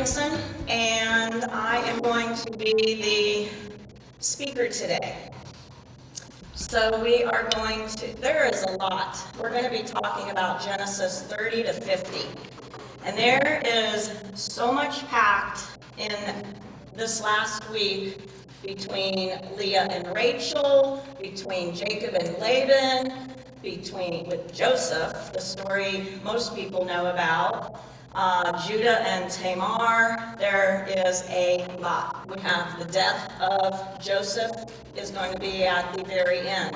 Carlson, and I am going to be the speaker today. So there is a lot. We're going to be talking about Genesis 30 to 50. And there is so much packed in this last week between Leah and Rachel, between Jacob and Laban, with Joseph, the story most people know about, Judah and Tamar. There is a lot. We have the death of Joseph is going to be at the very end.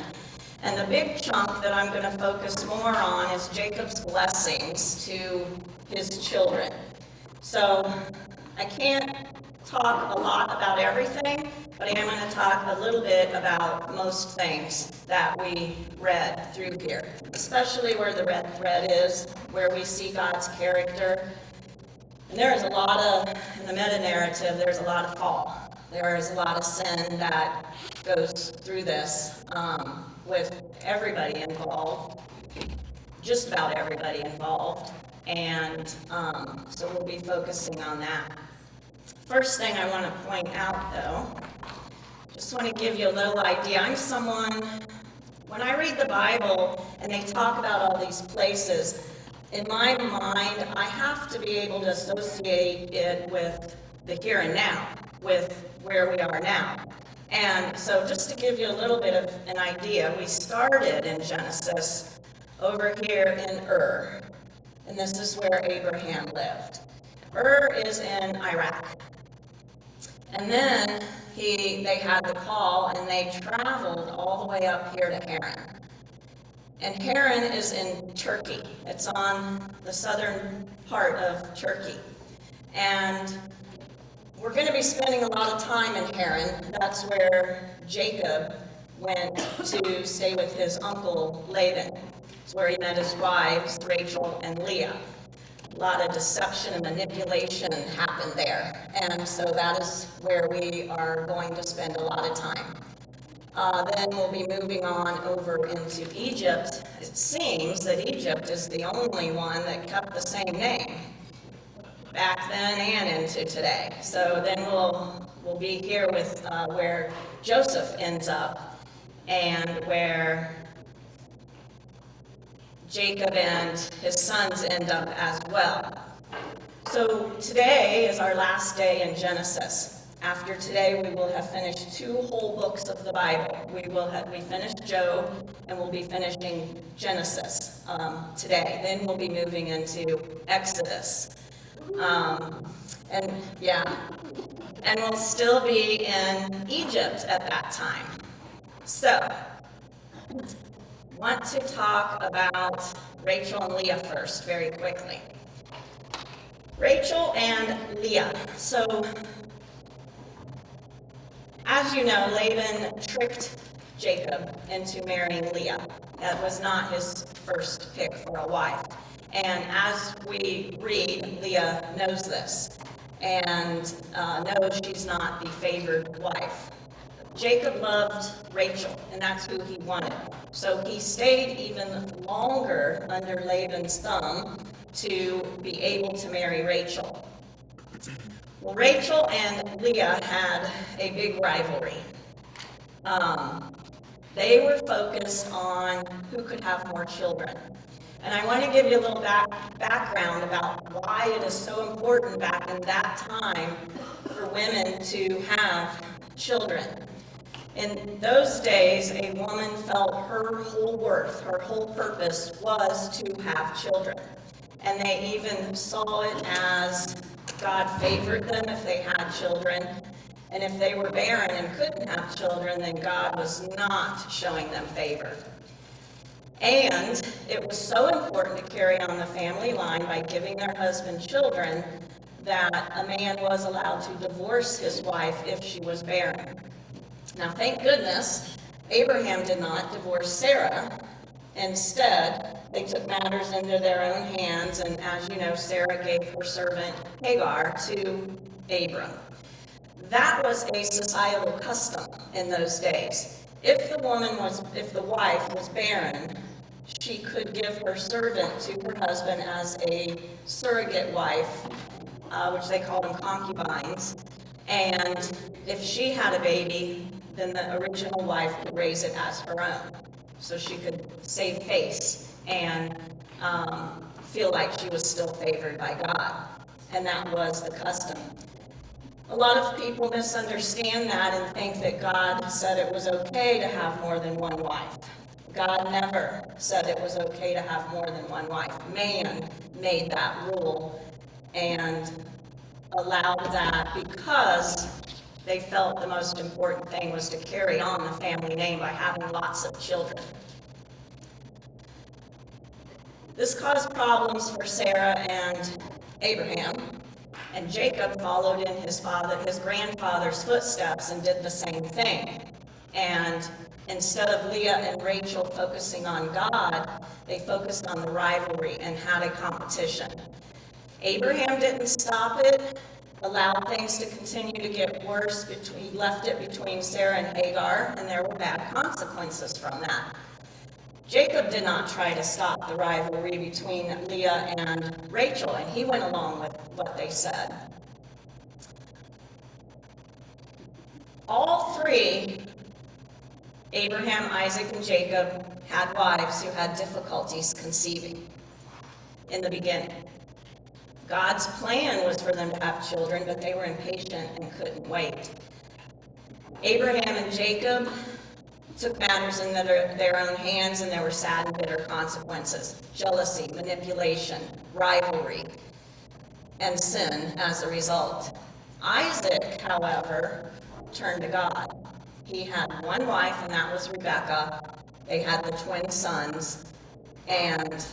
And the big chunk that I'm going to focus more on is Jacob's blessings to his children. So I can't talk a lot about everything, but I am going to talk a little bit about most things that we read through here, especially where the red thread is, where we see God's character. And there is a lot of, in the meta-narrative, there's a lot of fall. There is a lot of sin that goes through this with everybody involved, just about everybody involved. And so we'll be focusing on that. First thing I want to point out, though, just want to give you a little idea. I'm someone, when I read the Bible and they talk about all these places, in my mind, I have to be able to associate it with the here and now, with where we are now. And so just to give you a little bit of an idea, we started in Genesis over here in Ur, and this is where Abraham lived. Ur is in Iraq. And then they had the call, and they traveled all the way up here to Haran. And Haran is in Turkey. It's on the southern part of Turkey. And we're going to be spending a lot of time in Haran. That's where Jacob went to stay with his uncle Laban. It's where he met his wives, Rachel and Leah. A lot of deception and manipulation happened there. And so that is where we are going to spend a lot of time. Then we'll be moving on over into Egypt. It seems that Egypt is the only one that kept the same name back then and into today. So then we'll be here with where Joseph ends up and where Jacob and his sons end up as well. So today is our last day in Genesis. After today, we will have finished 2 whole books of the Bible. We finished Job, and we'll be finishing Genesis today. Then we'll be moving into Exodus. And we'll still be in Egypt at that time. So, want to talk about Rachel and Leah first, very quickly. Rachel and Leah. So, as you know, Laban tricked Jacob into marrying Leah. That was not his first pick for a wife. And as we read, Leah knows this and knows she's not the favored wife. Jacob loved Rachel, and that's who he wanted. So he stayed even longer under Laban's thumb to be able to marry Rachel. Well, Rachel and Leah had a big rivalry. They were focused on who could have more children. And I want to give you a little background about why it is so important back in that time for women to have children. In those days, a woman felt her whole worth, her whole purpose was to have children. And they even saw it as God favored them if they had children. And if they were barren and couldn't have children, then God was not showing them favor. And it was so important to carry on the family line by giving their husband children that a man was allowed to divorce his wife if she was barren. Now, thank goodness, Abraham did not divorce Sarah. Instead, they took matters into their own hands, and as you know, Sarah gave her servant Hagar to Abram. That was a societal custom in those days. If the wife was barren, she could give her servant to her husband as a surrogate wife which they called them concubines. And if she had a baby, then the original wife could raise it as her own. So she could save face and feel like she was still favored by God. And that was the custom. A lot of people misunderstand that and think that God said it was okay to have more than one wife. God never said it was okay to have more than one wife. Man made that rule and allowed that because they felt the most important thing was to carry on the family name by having lots of children. This caused problems for Sarah and Abraham, and Jacob followed in his grandfather's footsteps and did the same thing. And instead of Leah and Rachel focusing on God, they focused on the rivalry and had a competition. Abraham didn't stop it, allowed things to continue to get worse, left it between Sarah and Hagar, and there were bad consequences from that. Jacob did not try to stop the rivalry between Leah and Rachel, and he went along with what they said. All three, Abraham, Isaac, and Jacob, had wives who had difficulties conceiving in the beginning. God's plan was for them to have children, but they were impatient and couldn't wait. Abraham and Jacob took matters in their own hands, and there were sad and bitter consequences: jealousy, manipulation, rivalry, and sin as a result. Isaac, however, turned to God. He had one wife, and that was Rebekah. They had the twin sons, and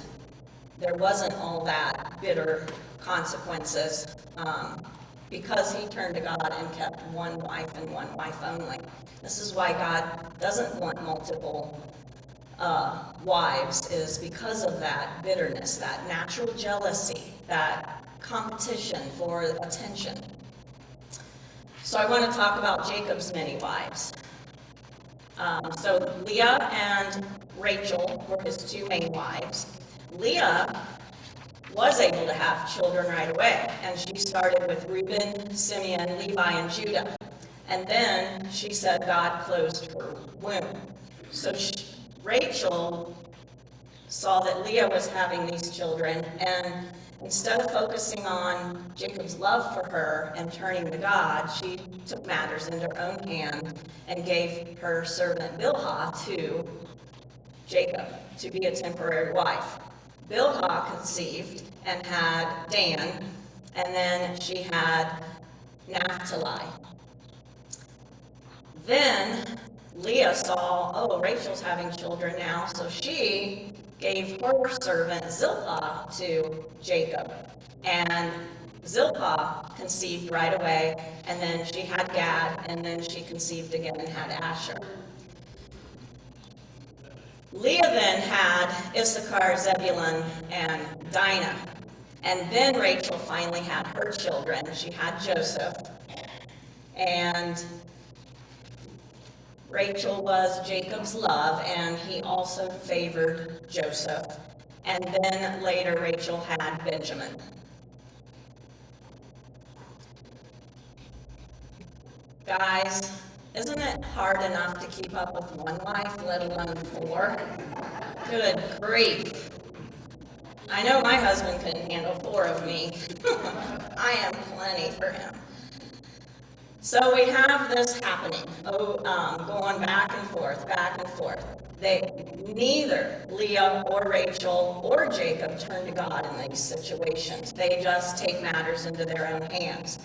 there wasn't all that bitter consequences because he turned to God and kept one wife and one wife only. This is why God doesn't want multiple wives, is because of that bitterness, that natural jealousy, that competition for attention. So I want to talk about Jacob's many wives. So Leah and Rachel were his two main wives. Leah was able to have children right away, and she started with Reuben, Simeon, Levi, and Judah. And then she said God closed her womb. So Rachel saw that Leah was having these children, and instead of focusing on Jacob's love for her and turning to God, she took matters into her own hand and gave her servant Bilhah to Jacob to be a temporary wife. Bilhah conceived and had Dan, and then she had Naphtali. Then Leah saw, oh, Rachel's having children now, so she gave her servant Zilpah to Jacob. And Zilpah conceived right away, and then she had Gad, and then she conceived again and had Asher. Leah then had Issachar, Zebulun, and Dinah. And then Rachel finally had her children. She had Joseph. And Rachel was Jacob's love, and he also favored Joseph. And then later Rachel had Benjamin. Guys, isn't it hard enough to keep up with one wife, let alone four? Good grief. I know my husband couldn't handle four of me. I am plenty for him. So we have this happening, going back and forth, back and forth. Neither Leah or Rachel or Jacob turn to God in these situations. They just take matters into their own hands.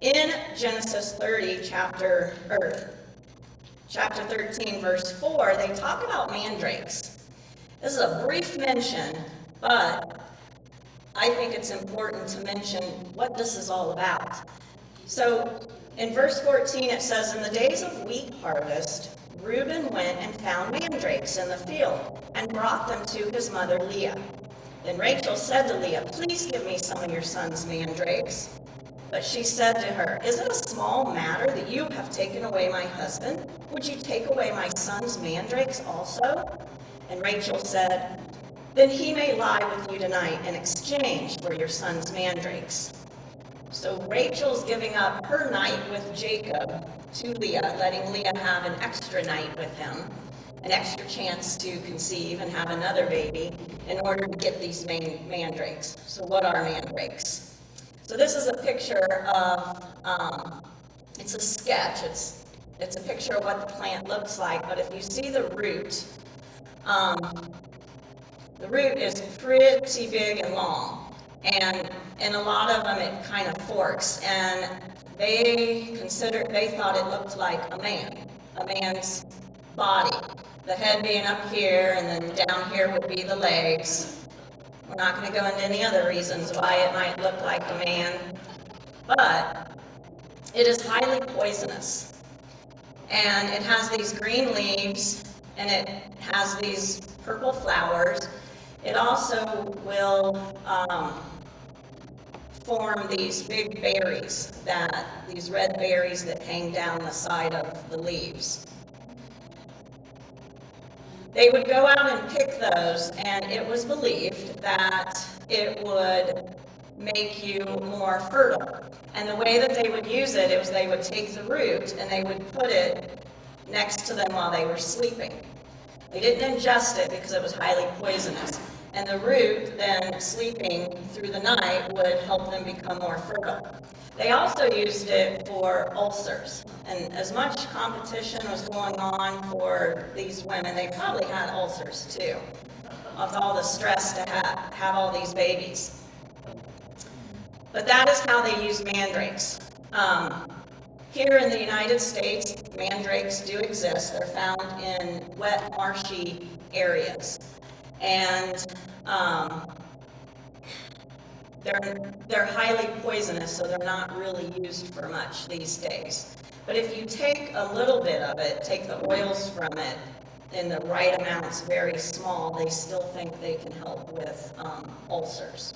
In Genesis 30, chapter 13, verse 4, they talk about mandrakes. This is a brief mention, but I think it's important to mention what this is all about. So in verse 14 it says, in the days of wheat harvest, Reuben went and found mandrakes in the field and brought them to his mother Leah. Then Rachel said to Leah, please give me some of your son's mandrakes. But she said to her, is it a small matter that you have taken away my husband? Would you take away my son's mandrakes also? And Rachel said, then he may lie with you tonight in exchange for your son's mandrakes. So Rachel's giving up her night with Jacob to Leah, letting Leah have an extra night with him, an extra chance to conceive and have another baby in order to get these mandrakes. So what are mandrakes? So this is a picture of, it's a sketch, it's a picture of what the plant looks like, but if you see the root is pretty big and long. And in a lot of them, it kind of forks, and they thought it looked like a man's body. The head being up here, and then down here would be the legs. We're not going to go into any other reasons why it might look like a man, but it is highly poisonous. And it has these green leaves, and it has these purple flowers. It also will form these big berries, these red berries that hang down the side of the leaves. They would go out and pick those, and it was believed that it would make you more fertile. And the way that they would use it was they would take the root and they would put it next to them while they were sleeping. They didn't ingest it because it was highly poisonous. And the root, then sleeping through the night, would help them become more fertile. They also used it for ulcers. And as much competition was going on for these women, they probably had ulcers too, with all the stress to have all these babies. But that is how they used mandrakes. Here in the United States, mandrakes do exist. They're found in wet, marshy areas. And they're highly poisonous, so they're not really used for much these days. But if you take a little bit of it, take the oils from it in the right amounts, very small, they still think they can help with ulcers.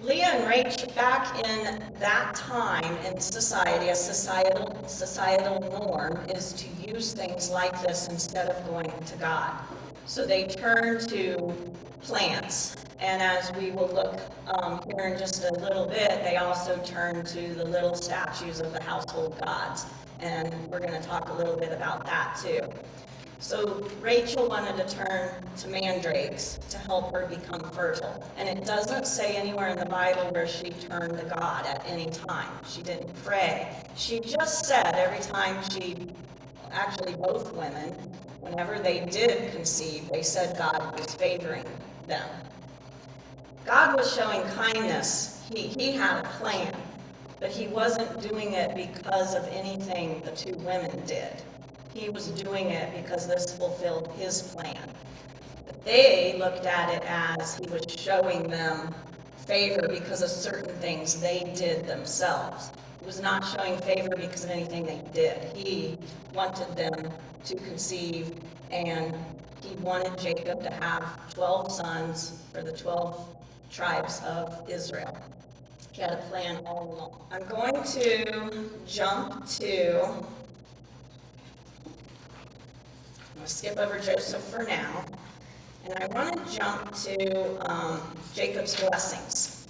Leah and Rachel, back in that time in society, a societal norm is to use things like this instead of going to God. So they turn to plants, and as we will look here in just a little bit, they also turn to the little statues of the household gods, and we're going to talk a little bit about that too. So Rachel wanted to turn to mandrakes to help her become fertile. And it doesn't say anywhere in the Bible where she turned to God at any time. She didn't pray. She just said every time actually both women, whenever they did conceive, they said God was favoring them. God was showing kindness. He had a plan, but he wasn't doing it because of anything the two women did. He was doing it because this fulfilled his plan. But they looked at it as he was showing them favor because of certain things they did themselves. He was not showing favor because of anything they did. He wanted them to conceive, and he wanted Jacob to have 12 sons for the 12 tribes of Israel. He had a plan all along. I'm going to jump to... I'm going to skip over Joseph for now, and I want to jump to Jacob's blessings.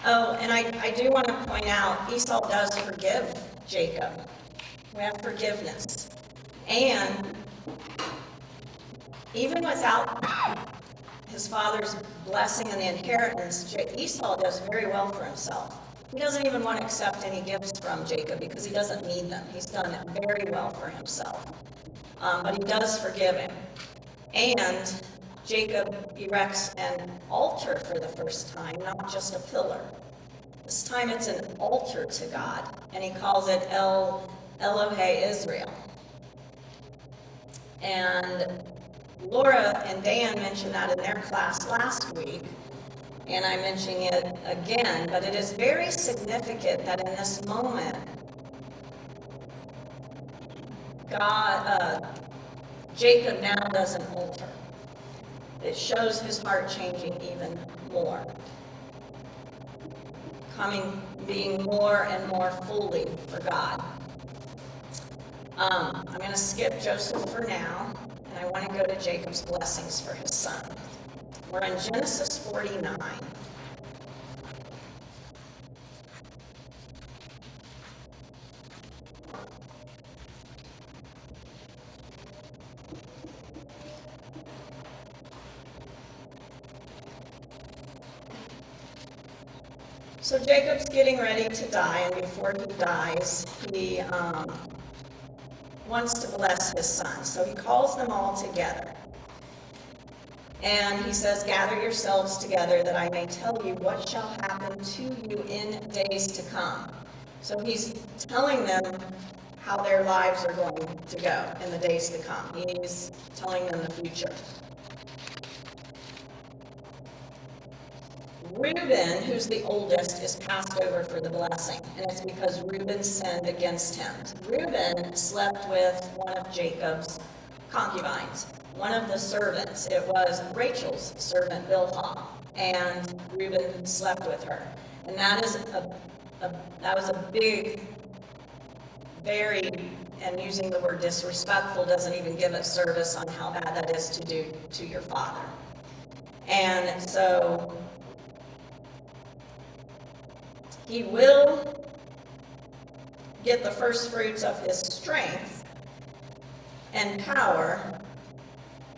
Oh, and I do want to point out, Esau does forgive Jacob. We have forgiveness. And even without his father's blessing and the inheritance, Esau does very well for himself. He doesn't even want to accept any gifts from Jacob because he doesn't need them. He's done very well for himself. But he does forgive him. And Jacob erects an altar for the first time, not just a pillar. This time it's an altar to God, and he calls it Elohe Israel. And Laura and Dan mentioned that in their class last week. And I'm mentioning it again, but it is very significant that in this moment, Jacob now does an altar. It shows his heart changing even more, being more and more fully for God. I'm going to skip Joseph for now, and I want to go to Jacob's blessings for his son. We're in Genesis 49. So Jacob's getting ready to die, and before he dies, he wants to bless his son. So he calls them all together. And he says, "Gather yourselves together that I may tell you what shall happen to you in days to come." So he's telling them how their lives are going to go in the days to come. He's telling them the future. Reuben, who's the oldest, is passed over for the blessing, and it's because Reuben sinned against him. Reuben slept with one of Jacob's concubines, one of the servants. It was Rachel's servant, Bilhah, and Reuben slept with her. And that was a big, very, and using the word disrespectful doesn't even give it service on how bad that is to do to your father. And so he will get the first fruits of his strength and power,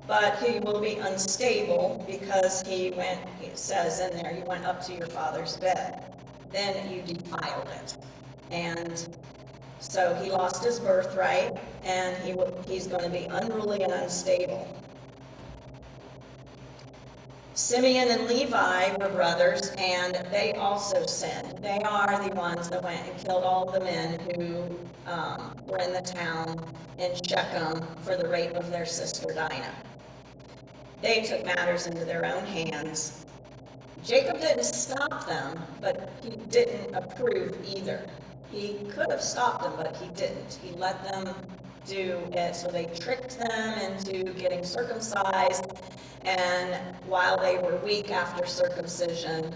but he will be unstable because it says in there, you went up to your father's bed, then you defiled it. And so he lost his birthright, and he's going to be unruly and unstable. Simeon and Levi were brothers, and they also sinned. They are the ones that went and killed all the men who were in the town in Shechem for the rape of their sister Dinah. They took matters into their own hands. Jacob didn't stop them, but he didn't approve either. He could have stopped them, but he didn't. He let them do it, so they tricked them into getting circumcised, and while they were weak after circumcision,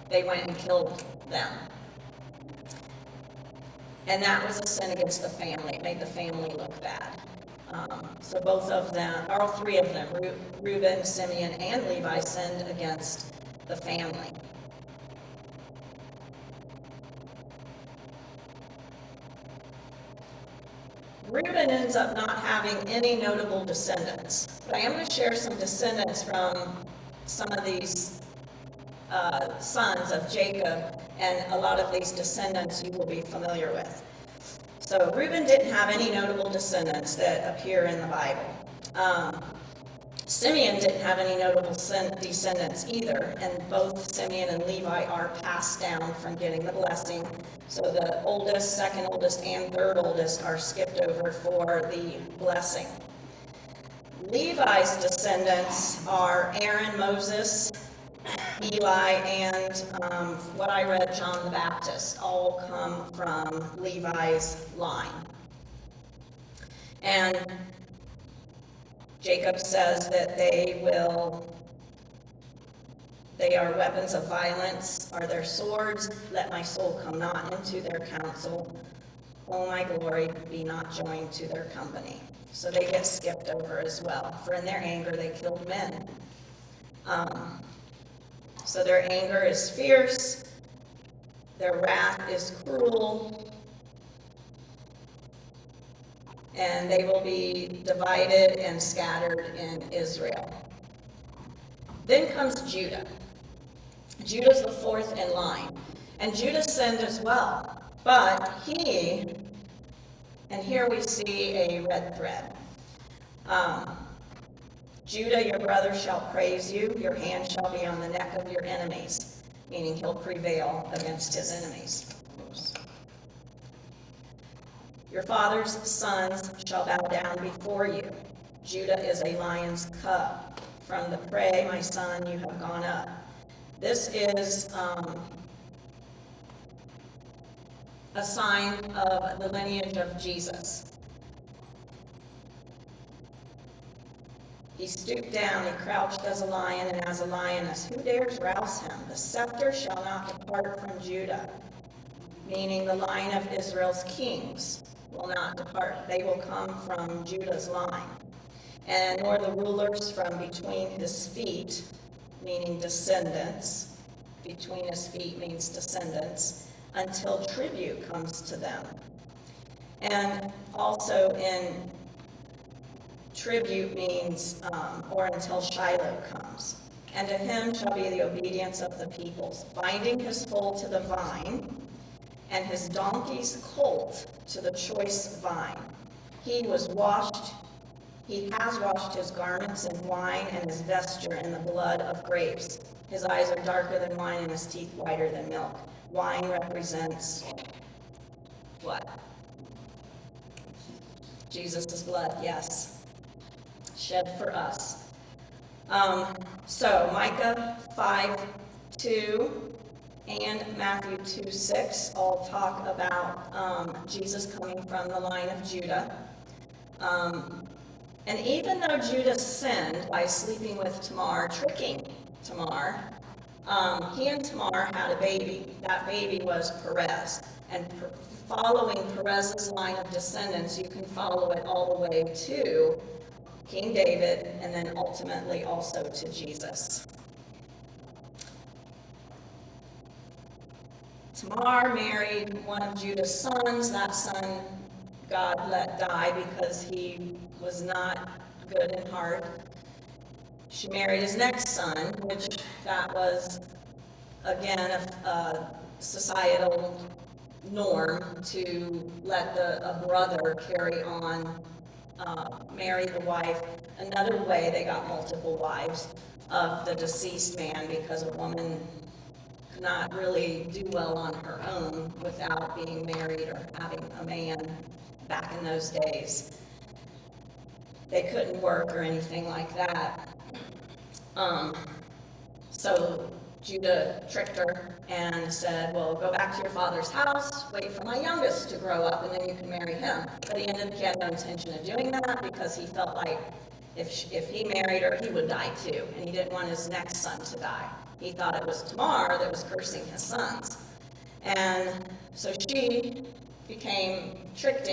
they went and killed them. And that was a sin against the family. It made the family look bad. So both of them, all three of them, Reuben, Simeon, and Levi, sinned against the family. Reuben ends up not having any notable descendants, but I am going to share some descendants from some of these sons of Jacob, and a lot of these descendants you will be familiar with. So Reuben didn't have any notable descendants that appear in the Bible. Simeon didn't have any notable descendants either, and both Simeon and Levi are passed down from getting the blessing. So the oldest, second oldest, and third oldest are skipped over for the blessing. Levi's descendants are Aaron, Moses, Eli, and what I read, John the Baptist, all come from Levi's line. And Jacob says that they are weapons of violence, are their swords. Let my soul come not into their counsel. O my glory, be not joined to their company. So they get skipped over as well. For in their anger they killed men. So their anger is fierce. Their wrath is cruel. And they will be divided and scattered in Israel. Then comes Judah. Judah's the fourth in line. And Judah sinned as well. But and here we see a red thread. Judah, your brother shall praise you. Your hand shall be on the neck of your enemies. Meaning he'll prevail against his enemies. Oops. Your father's sons shall bow down before you. Judah is a lion's cub. From the prey, my son, you have gone up. This is a sign of the lineage of Jesus. He stooped down, he crouched as a lion and as a lioness. Who dares rouse him? The scepter shall not depart from Judah, meaning the line of Israel's kings. will not depart. They will come from Judah's line. And nor the rulers from between his feet, meaning descendants. Between his feet means descendants, until tribute comes to them. And also in tribute means, or until Shiloh comes. And to him shall be the obedience of the peoples, binding his foal to the vine, and his donkey's colt to the choice vine. He has washed his garments in wine, and his vesture in the blood of grapes. His eyes are darker than wine, and his teeth whiter than milk. Wine represents what? Jesus' blood, yes. Shed for us. So Micah 5:2 and Matthew 2:6 all talk about Jesus coming from the line of Judah. And even though Judah sinned by sleeping with Tamar, tricking Tamar, he and Tamar had a baby. That baby was Perez. And following Perez's line of descendants, you can follow it all the way to King David, and then ultimately also to Jesus. Tamar married one of Judah's sons. That son God let die because he was not good in heart. She married his next son, which that was, again, a societal norm to let a brother carry on, marry the wife. Another way they got multiple wives of the deceased man, because a woman could not really do well on her own without being married or having a man back in those days. They couldn't work or anything like that. So Judah tricked her and said, well, go back to your father's house, wait for my youngest to grow up, and then you can marry him. But he had no intention of doing that, because he felt like if he married her, he would die too, and he didn't want his next son to die. He thought it was Tamar that was cursing his sons. And so she tricked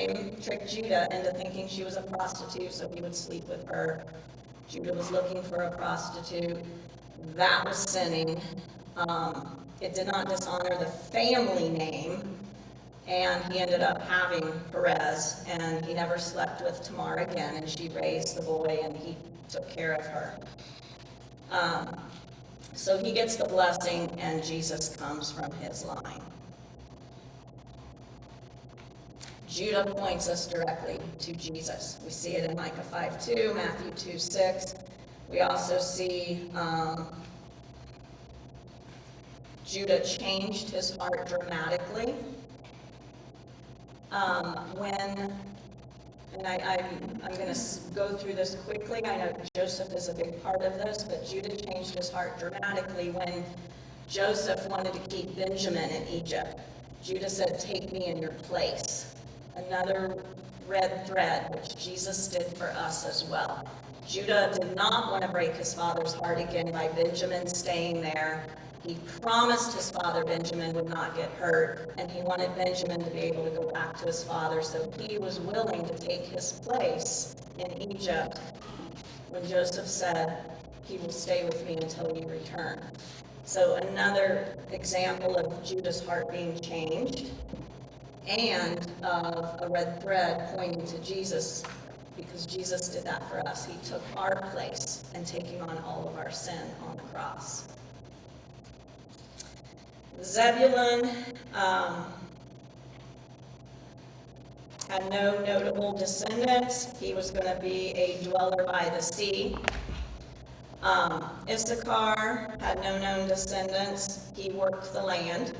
Judah into thinking she was a prostitute, so he would sleep with her. Judah was looking for a prostitute. That was sinning. It did not dishonor the family name, and he ended up having Perez, and he never slept with Tamar again, and she raised the boy, and he took care of her. So he gets the blessing, and Jesus comes from his line. Judah points us directly to Jesus. We see it in Micah 5:2, Matthew 2:6. We also see Judah changed his heart dramatically I'm going to go through this quickly. I know Joseph is a big part of this, but Judah changed his heart dramatically when Joseph wanted to keep Benjamin in Egypt. Judah said, take me in your place. Another red thread, which Jesus did for us as well. Judah did not want to break his father's heart again by Benjamin staying there. He promised his father Benjamin would not get hurt, and he wanted Benjamin to be able to go back to his father, so he was willing to take his place in Egypt when Joseph said, he will stay with me until you return. So another example of Judah's heart being changed, and of a red thread pointing to Jesus, because Jesus did that for us. He took our place and taking on all of our sin on the cross. Zebulun had no notable descendants. He was going to be a dweller by the sea. Issachar had no known descendants. He worked the land,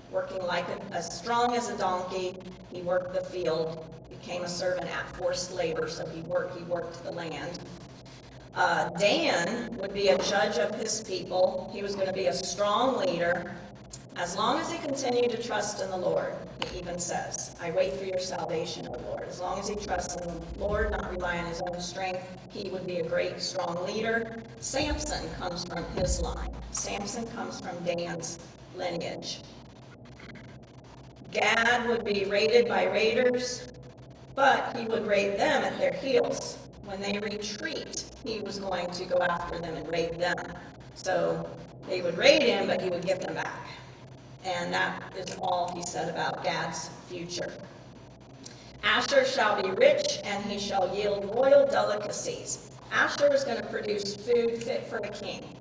working like as strong as a donkey. He worked the field, became a servant at forced labor, so he worked the land. Dan would be a judge of his people. He was going to be a strong leader. As long as he continued to trust in the Lord, he even says, I wait for your salvation, O Lord. As long as he trusts in the Lord, not rely on his own strength, he would be a great, strong leader. Samson comes from his line. Samson comes from Dan's lineage. Gad would be raided by raiders. But he would raid them at their heels. When they retreat, he was going to go after them and raid them. So they would raid him, but he would get them back. And that is all he said about Gad's future. Asher shall be rich, and he shall yield royal delicacies. Asher was going to produce food fit for a king.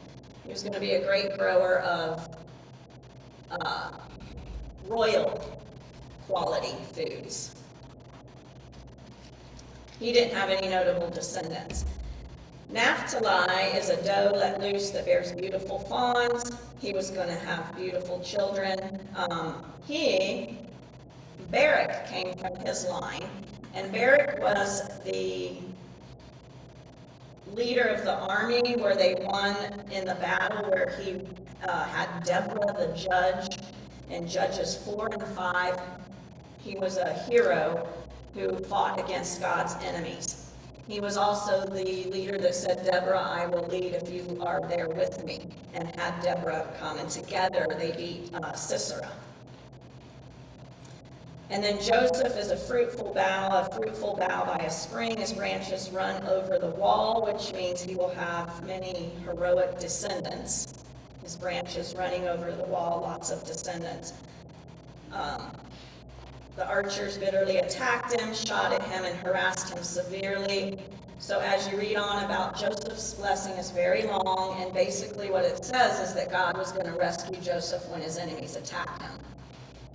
He was going to be a great grower of royal quality foods. He didn't have any notable descendants. Naphtali is a doe let loose that bears beautiful fawns. He was going to have beautiful children. Barak came from his line, and Barak was the leader of the army where they won in the battle where he had Deborah the judge in Judges 4 and 5. He was a hero who fought against God's enemies. He was also the leader that said, Deborah, I will lead if you are there with me, and had Deborah come, and together they beat Sisera. And then Joseph is a fruitful bough by a spring. His branches run over the wall, which means he will have many heroic descendants. His branches running over the wall, lots of descendants. The archers bitterly attacked him, shot at him, and harassed him severely. So as you read on about Joseph's blessing is very long, and basically what it says is that God was going to rescue Joseph when his enemies attacked him.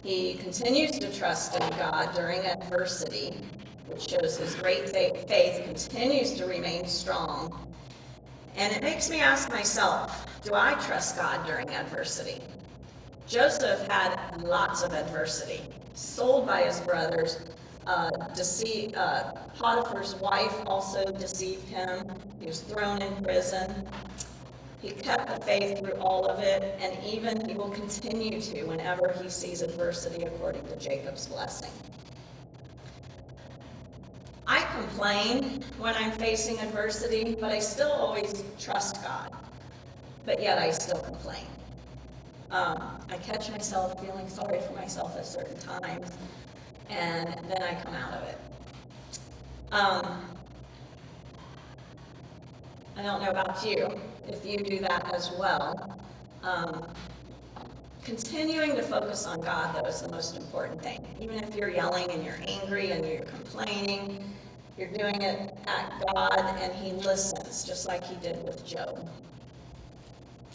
He continues to trust in God during adversity, which shows his great faith continues to remain strong. And it makes me ask myself, do I trust God during adversity? Joseph had lots of adversity. Sold by his brothers, Potiphar's wife also deceived him. He was thrown in prison. He kept the faith through all of it, and even he will continue to whenever he sees adversity according to Jacob's blessing. I complain when I'm facing adversity, but I still always trust God. But yet I still complain. I catch myself feeling sorry for myself at certain times, and then I come out of it. I don't know about you, if you do that as well. Continuing to focus on God, though, is the most important thing. Even if you're yelling and you're angry and you're complaining, you're doing it at God, and He listens, just like He did with Job.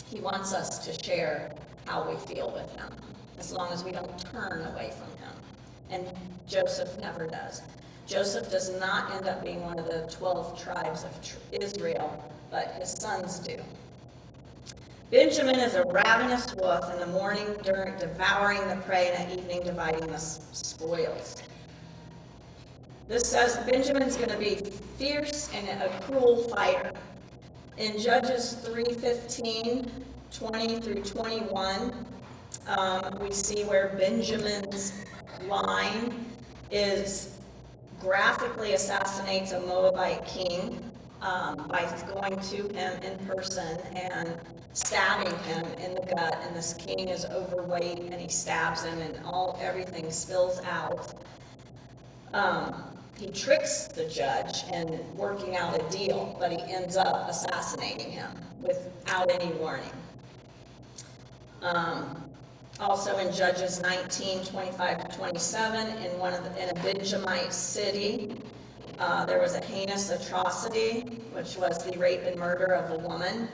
He wants us to share how we feel with Him, as long as we don't turn away from Him. And Joseph never does. Joseph does not end up being one of the 12 tribes of Israel, but his sons do. Benjamin is a ravenous wolf in the morning devouring the prey, and at evening dividing the spoils. This says Benjamin's going to be fierce and a cruel fighter. In Judges 3:15, 20 through 21, we see where Benjamin's line graphically assassinates a Moabite king by going to him in person and stabbing him in the gut. And this king is overweight, and he stabs him, and everything spills out. He tricks the judge in working out a deal, but he ends up assassinating him without any warning. Also in Judges 19:25-27, in a Benjamite city, there was a heinous atrocity, which was the rape and murder of a woman.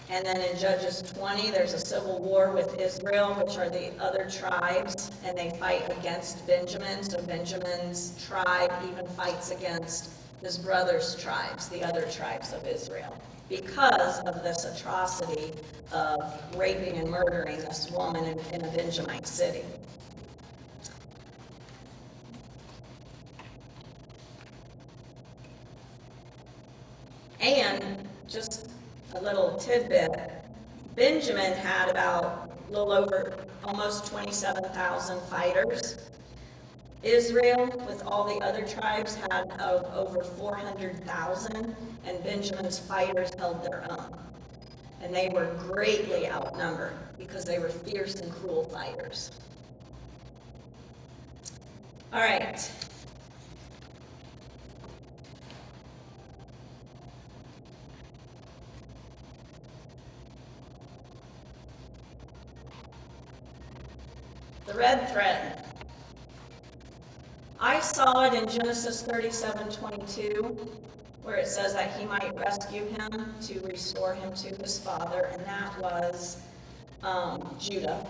And then in Judges 20, there's a civil war with Israel, which are the other tribes, and they fight against Benjamin. So Benjamin's tribe even fights against his brother's tribes, the other tribes of Israel, because of this atrocity of raping and murdering this woman in a Benjamite city. And just a little tidbit, Benjamin had a little over almost 27,000 fighters. Israel, with all the other tribes, had over 400,000, and Benjamin's fighters held their own. And they were greatly outnumbered because they were fierce and cruel fighters. All right. red thread. I saw it in Genesis 37:22, where it says that he might rescue him to restore him to his father, and that was Judah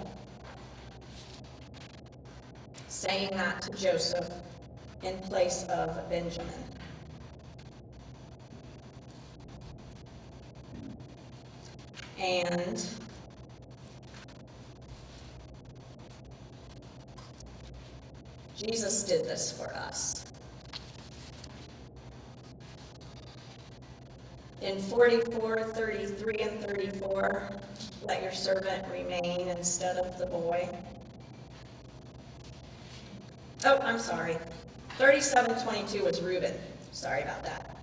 saying that to Joseph in place of Benjamin. And Jesus did this for us. In 44:33 and 34, let your servant remain instead of the boy. Oh, I'm sorry. 37:22 was Reuben. Sorry about that.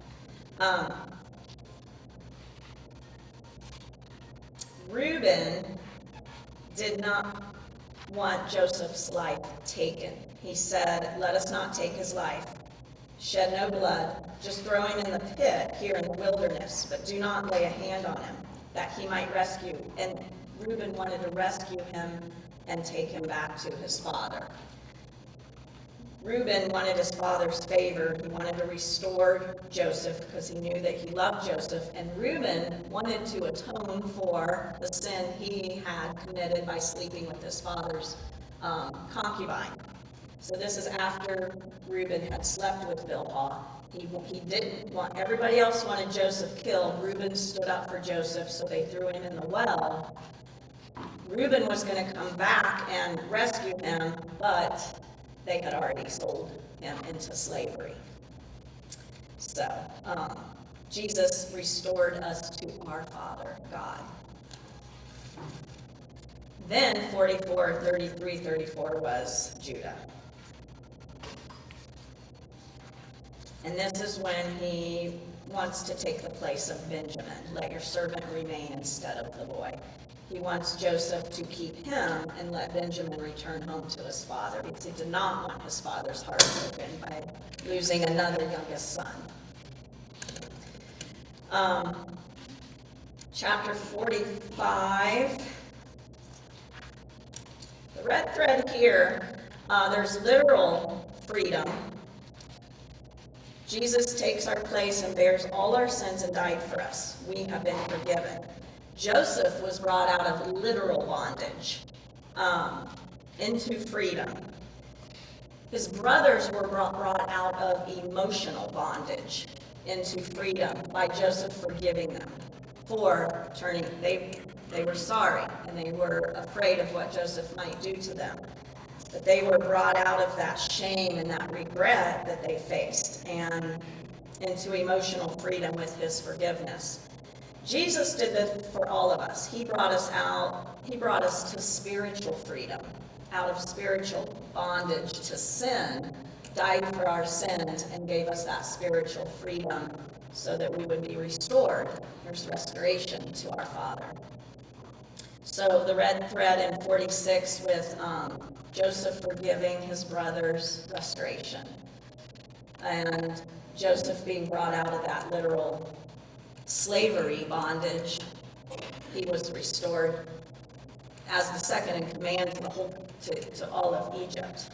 Reuben did not want Joseph's life taken. He said, let us not take his life. Shed no blood. Just throw him in the pit here in the wilderness, but do not lay a hand on him, that he might rescue. And Reuben wanted to rescue him and take him back to his father. Reuben wanted his father's favor. He wanted to restore Joseph because he knew that he loved Joseph. And Reuben wanted to atone for the sin he had committed by sleeping with his father's concubine. So this is after Reuben had slept with Bilhah. He didn't want, everybody else wanted Joseph killed. Reuben stood up for Joseph, so they threw him in the well. Reuben was going to come back and rescue him, but they had already sold him into slavery. So, Jesus restored us to our Father, God. Then 44:33, 34 was Judah. And this is when he wants to take the place of Benjamin. Let your servant remain instead of the boy. He wants Joseph to keep him and let Benjamin return home to his father, because he did not want his father's heart broken by losing another youngest son. Chapter 45. The red thread here, there's literal freedom. Jesus takes our place and bears all our sins and died for us. We have been forgiven. Joseph was brought out of literal bondage into freedom. His brothers were brought out of emotional bondage into freedom by Joseph forgiving them for turning. They were sorry, and they were afraid of what Joseph might do to them. But they were brought out of that shame and that regret that they faced and into emotional freedom with his forgiveness. Jesus did this for all of us. He brought us out. He brought us to spiritual freedom, out of spiritual bondage to sin, died for our sins, and gave us that spiritual freedom so that we would be restored. There's restoration to our Father. So the red thread in 46 with Joseph forgiving his brothers, restoration. And Joseph being brought out of that literal slavery bondage, he was restored as the second in command to all of Egypt.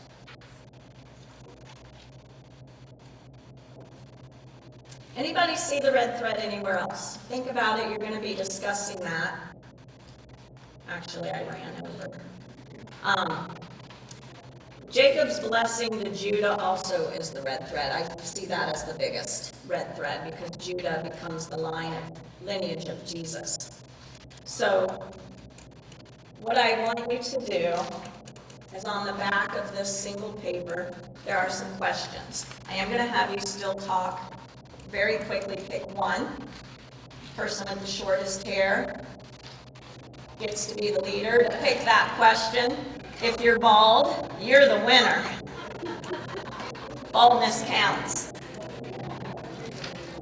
Anybody see the red thread anywhere else? Think about it. You're going to be discussing that. Actually, I ran over. Jacob's blessing to Judah also is the red thread. I see that as the biggest red thread because Judah becomes the lineage of Jesus. So what I want you to do is on the back of this single paper, there are some questions. I am going to have you still talk very quickly. Pick one. Person with the shortest hair gets to be the leader to pick that question. If you're bald, you're the winner. Baldness counts.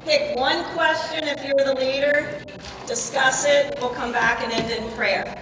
Pick one question if you're the leader. Discuss it. We'll come back and end in prayer.